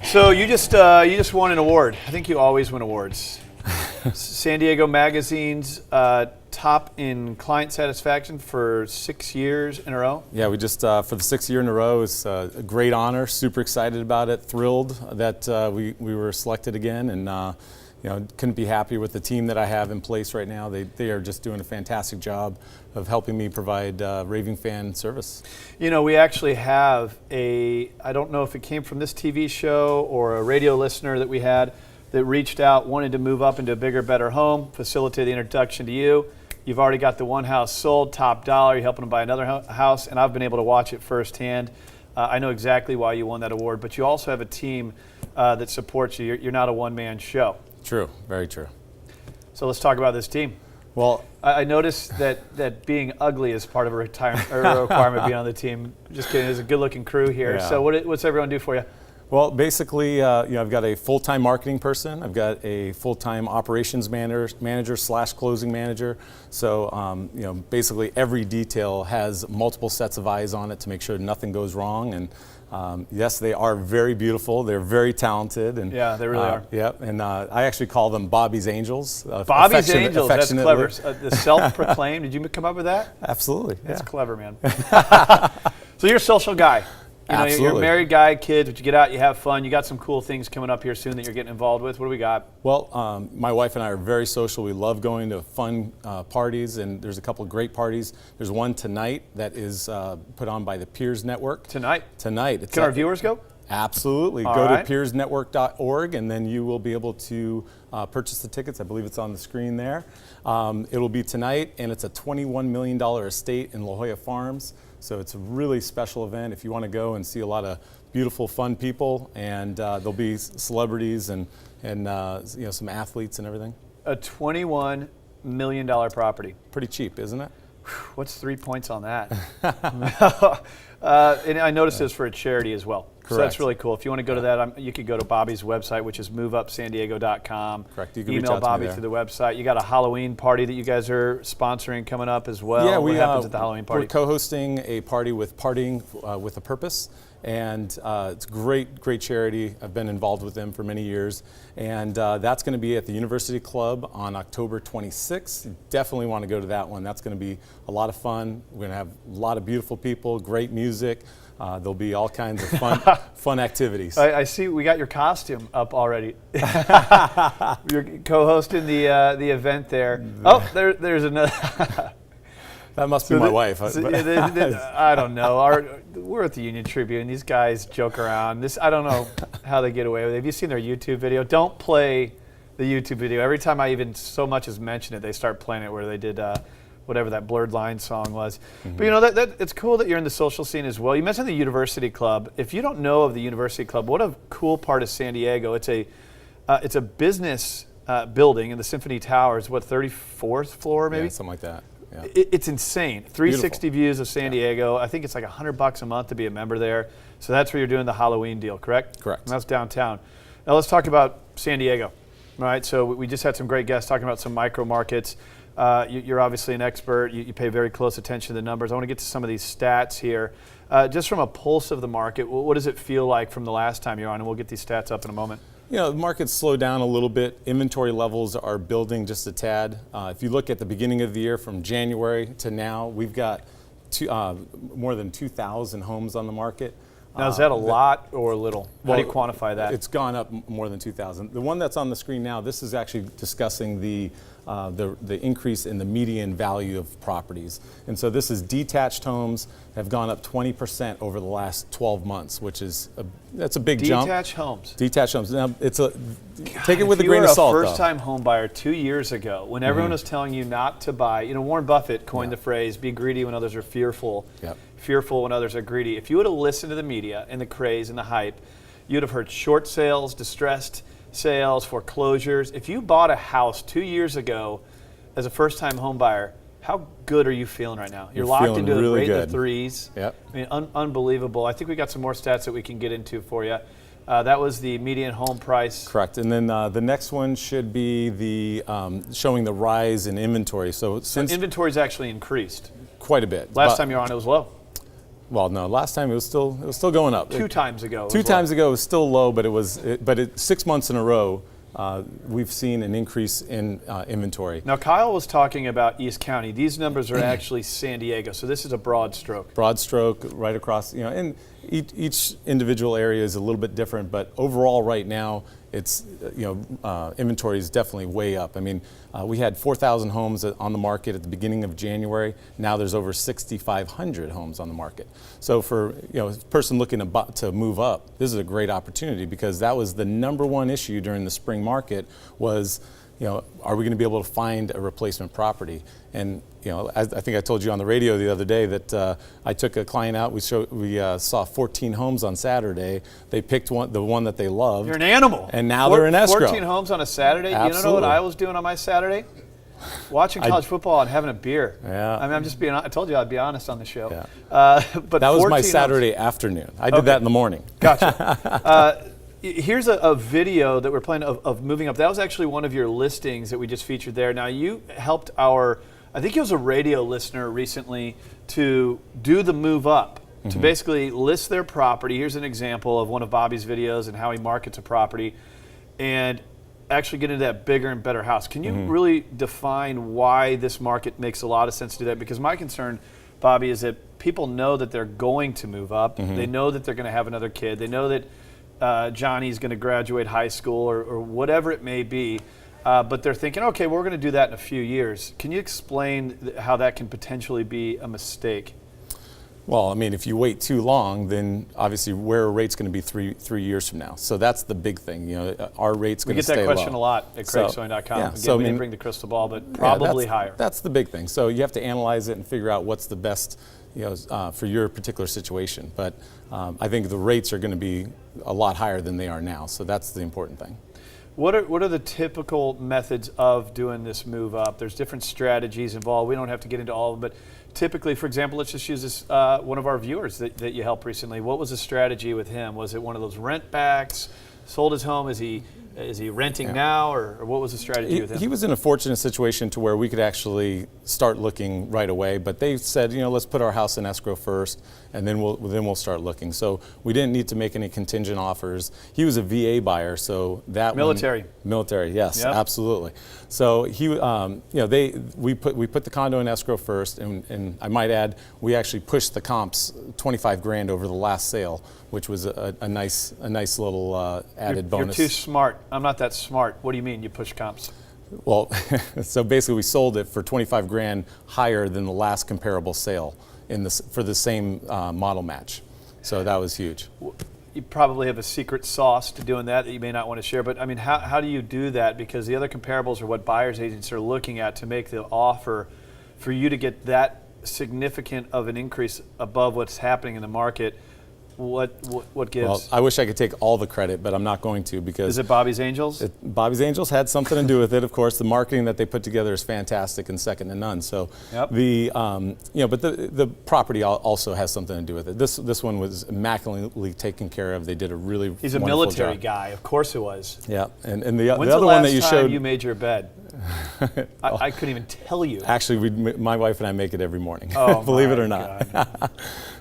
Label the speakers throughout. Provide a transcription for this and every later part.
Speaker 1: So you just won an award. I think you always win awards. San Diego Magazine's top in client satisfaction for 6 years in a row.
Speaker 2: Yeah, we just for the 6th year in a row. It's a great honor. Super excited about it. Thrilled that we were selected again, and couldn't be happier with the team that I have in place right now. They are just doing a fantastic job of helping me provide raving fan service.
Speaker 1: You know, we actually have I don't know if it came from this TV show or a radio listener that we had that reached out, wanted to move up into a bigger, better home, facilitate the introduction to you. You've already got the one house sold, top dollar. You're helping them buy another house, and I've been able to watch it firsthand. I know exactly why you won that award, but you also have a team that supports you. You're not a one-man show.
Speaker 2: True, very true.
Speaker 1: So let's talk about this team.
Speaker 2: Well,
Speaker 1: I noticed that being ugly is part of a requirement to be on the team. Just kidding, there's a good-looking crew here.
Speaker 2: Yeah.
Speaker 1: So what's everyone do for you?
Speaker 2: Well, basically, I've got a full-time marketing person. I've got a full-time operations manager / closing manager. So, basically every detail has multiple sets of eyes on it to make sure nothing goes wrong. And yes, they are very beautiful. They're very talented. And
Speaker 1: yeah, they really are.
Speaker 2: Yep. And I actually call them Bobby's Angels.
Speaker 1: Bobby's Angels. That's clever. The self-proclaimed. Did you come up with that?
Speaker 2: Absolutely.
Speaker 1: That's clever, man. So you're a social guy. You're a married guy, kids, but you get out, you have fun. You got some cool things coming up here soon that you're getting involved with. What do we got?
Speaker 2: Well, my wife and I are very social. We love going to fun parties, and there's a couple of great parties. There's one tonight that is put on by the Peers Network.
Speaker 1: Tonight?
Speaker 2: Tonight.
Speaker 1: Can our viewers go?
Speaker 2: Absolutely. Go to peersnetwork.org, and then you will be able to purchase the tickets. I believe it's on the screen there. It'll be tonight, and it's a $21 million estate in La Jolla Farms. So it's a really special event if you want to go and see a lot of beautiful, fun people, and there'll be celebrities and some athletes and everything.
Speaker 1: A $21 million property.
Speaker 2: Pretty cheap, isn't it?
Speaker 1: What's 3 points on that? And I noticed it's for a charity as well.
Speaker 2: Correct.
Speaker 1: So that's really cool. If you want to go to that, you could go to Bobby's website, which is moveupsandiego.com.
Speaker 2: Correct. You can
Speaker 1: email Bobby through the website. You got a Halloween party that you guys are sponsoring coming up as well.
Speaker 2: Yeah,
Speaker 1: what happens at the Halloween party?
Speaker 2: We're co-hosting a party with Partying with a Purpose. And it's great charity. I've been involved with them for many years. And that's going to be at the University Club on October 26th. You definitely want to go to that one. That's going to be a lot of fun. We're going to have a lot of beautiful people, great music. There'll be all kinds of fun activities.
Speaker 1: I see we got your costume up already. You're co-hosting the event there. Oh, there's another.
Speaker 2: That must be my wife.
Speaker 1: I don't know. We're at the Union Tribune. These guys joke around. I don't know how they get away with it. Have you seen their YouTube video? Don't play the YouTube video. Every time I even so much as mention it, they start playing it where they did whatever that Blurred Line song was. Mm-hmm. But it's cool that you're in the social scene as well. You mentioned the University Club. If you don't know of the University Club, what a cool part of San Diego. It's a business building in the Symphony Towers. What, 34th floor maybe?
Speaker 2: Yeah, something like that. Yeah.
Speaker 1: It's insane. 360 views of San Diego. I think it's like $100 a month to be a member there. So that's where you're doing the Halloween deal, correct?
Speaker 2: Correct.
Speaker 1: And that's downtown. Now let's talk about San Diego. All right. So we just had some great guests talking about some micro markets. You're obviously an expert. You pay very close attention to the numbers. I want to get to some of these stats here. Just from a pulse of the market, what does it feel like from the last time you're on? And we'll get these stats up in a moment.
Speaker 2: The market's slowed down a little bit. Inventory levels are building just a tad. If you look at the beginning of the year from January to now, we've got more than 2,000 homes on the market.
Speaker 1: Now, is that a lot or little? How do you quantify that?
Speaker 2: It's gone up more than 2,000. The one that's on the screen now, this is actually discussing the increase in the median value of properties. And so this is detached homes have gone up 20% over the last 12 months, which is that's a big jump.
Speaker 1: Detached homes.
Speaker 2: Detached homes. Now, take it with a grain of salt,
Speaker 1: though. If you were a first-time home buyer 2 years ago, when everyone was telling you not to buy, Warren Buffett coined the phrase, be greedy when others are fearful.
Speaker 2: Yep.
Speaker 1: Fearful when others are greedy. If you would have listened to the media and the craze and the hype, you'd have heard short sales, distressed sales, foreclosures. If you bought a house 2 years ago as a first-time home buyer, how good are you feeling right now? You're locked into the rate of threes.
Speaker 2: Yep.
Speaker 1: I mean, unbelievable. I think we got some more stats that we can get into for you. That was the median home price.
Speaker 2: Correct. And then the next one should be the showing the rise in inventory. So since
Speaker 1: inventory's actually increased
Speaker 2: quite a bit.
Speaker 1: Last time you were on, it was low.
Speaker 2: Well, no, last time it was still going up.
Speaker 1: Two times ago.
Speaker 2: Two times ago it was still low, but 6 months in a row, we've seen an increase in inventory.
Speaker 1: Now, Kyle was talking about East County. These numbers are actually San Diego, so this is a broad stroke.
Speaker 2: Broad stroke, right across, and each individual area is a little bit different, but overall right now, it's, inventory is definitely way up. I mean, we had 4,000 homes on the market at the beginning of January. Now there's over 6,500 homes on the market. So for a person looking to move up, this is a great opportunity, because that was the number one issue during the spring market was, are we going to be able to find a replacement property? And I think I told you on the radio the other day that I took a client out. We saw 14 homes on Saturday. They picked the one that they loved.
Speaker 1: You're an animal.
Speaker 2: And now they're in escrow.
Speaker 1: 14 homes on a Saturday.
Speaker 2: Absolutely.
Speaker 1: You don't know what I was doing on my Saturday? Watching college football and having a beer.
Speaker 2: Yeah.
Speaker 1: I mean, I'm just being. I told you I'd be honest on the show.
Speaker 2: Yeah.
Speaker 1: But
Speaker 2: that was my
Speaker 1: homes.
Speaker 2: Saturday afternoon. I did that in the morning.
Speaker 1: Gotcha. Here's a video that we're playing of moving up. That was actually one of your listings that we just featured there. Now, you helped I think he was a radio listener recently, to do the move up, to basically list their property. Here's an example of one of Bobby's videos and how he markets a property, and actually get into that bigger and better house. Can you really define why this market makes a lot of sense to do that? Because my concern, Bobby, is that people know that they're going to move up. They know that they're going to have another kid. They know that Johnny's going to graduate high school or whatever it may be. But they're thinking, okay, we're going to do that in a few years. Can you explain how that can potentially be a mistake?
Speaker 2: Well, I mean, if you wait too long, then obviously where are rates going to be three years from now? So that's the big thing. Our rate's going to stay low.
Speaker 1: We get that question a lot at craigsewing.com.
Speaker 2: Yeah,
Speaker 1: Again, we didn't bring the crystal ball, but probably higher. That's
Speaker 2: the big thing. So you have to analyze it and figure out what's the best, for your particular situation. But I think the rates are going to be a lot higher than they are now. So that's the important thing.
Speaker 1: What are the typical methods of doing this move up? There's different strategies involved. We don't have to get into all of them, but typically, for example, let's just use this, one of our viewers that you helped recently. What was the strategy with him? Was it one of those rent backs? Sold his home? Is he renting now, or what was the strategy with him?
Speaker 2: He was in a fortunate situation to where we could actually start looking right away, but they said, let's put our house in escrow first, and then we'll start looking. So we didn't need to make any contingent offers. He was a VA buyer, so that
Speaker 1: military,
Speaker 2: yes, yep. Absolutely. So he, we put the condo in escrow first, and I might add, we actually pushed the comps $25,000 over the last sale, which was a nice little added bonus.
Speaker 1: You're too smart. I'm not that smart. What do you mean you push comps?
Speaker 2: Well, so basically we sold it for $25,000 higher than the last comparable sale for the same model match. So that was huge.
Speaker 1: You probably have a secret sauce to doing that you may not want to share, but I mean, how do you do that? Because the other comparables are what buyer's agents are looking at to make the offer. For you to get that significant of an increase above what's happening in the market, what gives?
Speaker 2: Well, I wish I could take all the credit, but I'm not going to, because...
Speaker 1: Is it Bobby's Angels?
Speaker 2: Bobby's Angels had something to do with it, of course. The marketing that they put together is fantastic and second to none. So
Speaker 1: yep.
Speaker 2: But the property also has something to do with it. This one was immaculately taken care of. They did a really
Speaker 1: He's a military guy, of course it was.
Speaker 2: Yeah, and the other one that you showed...
Speaker 1: When's the last time you made your bed? I couldn't even tell you.
Speaker 2: Actually, my wife and I make it every morning,
Speaker 1: oh,
Speaker 2: believe it or not.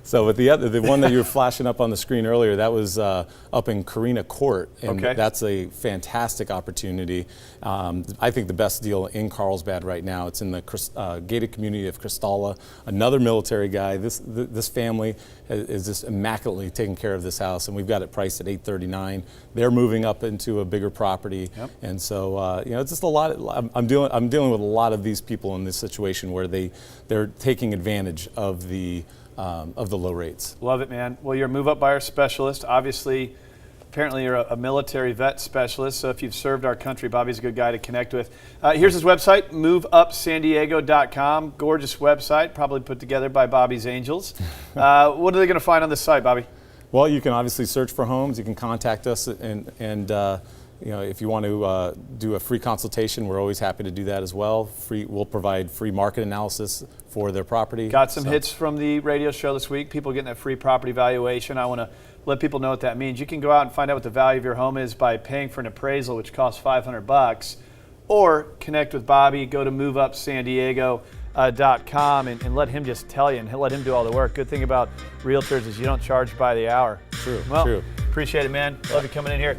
Speaker 2: So, but the one that you were flashing up on the screen earlier, that was up in Carina Court, and that's a fantastic opportunity. I think the best deal in Carlsbad right now. It's in the gated community of Cristala. Another military guy. This family is just immaculately taking care of this house, and we've got it priced at $839. They're moving up into a bigger property, and so it's just a lot. I'm dealing with a lot of these people in this situation where they're taking advantage of the low rates.
Speaker 1: Love it, man. Well, you're a move-up buyer specialist. Obviously, apparently you're a military vet specialist, so if you've served our country, Bobby's a good guy to connect with. Here's his website, moveupsandiego.com. Gorgeous website, probably put together by Bobby's Angels. What are they going to find on this site, Bobby?
Speaker 2: Well, you can obviously search for homes. You can contact us, and if you want to do a free consultation, we're always happy to do that as well. We'll provide free market analysis for their property.
Speaker 1: Got some hits from the radio show this week. People getting that free property valuation. I want to let people know what that means. You can go out and find out what the value of your home is by paying for an appraisal, which costs $500, or connect with Bobby. Go to Move Up San Diego. .com and let him just tell you and let him do all the work. Good thing about realtors is you don't charge by the hour.
Speaker 2: True,
Speaker 1: well,
Speaker 2: true.
Speaker 1: Appreciate it, man. Love you coming in here.